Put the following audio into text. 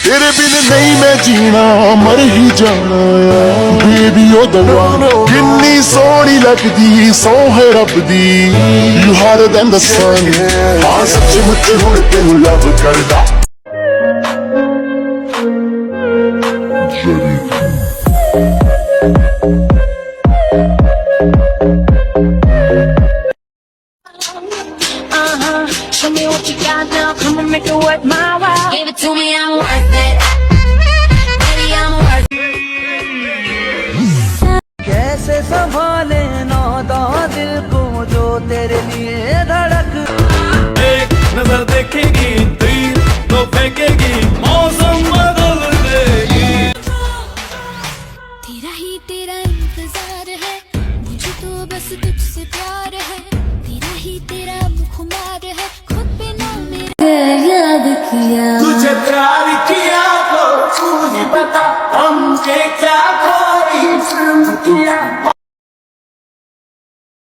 तेरे बिन नहीं मैं जीना मर ही जाना बेबी ओ दवा किन्नी सोहनी लगदी सौ है रब दी यू हार्डर देन द सन हाँ सच्चमुच हुण तेनू लव करदा Show me what you got now, come and make it worth my while. Give it to me, I'm worth it. Baby, I'm worth it. कैसे संभाले नादा दिल को जो तेरे लिए धड़क एक नजर देखेगी तीर तो फेंकेगी मौसम बदल देगी तेरा ही तेरा इंतजार है मुझे तो बस तुझसे प्यार है तेरा ही तेरा खुमार है खुद पे ना मेरा याद किया तुझे प्यार किया तो तू ही बता हमने क्या खोई किया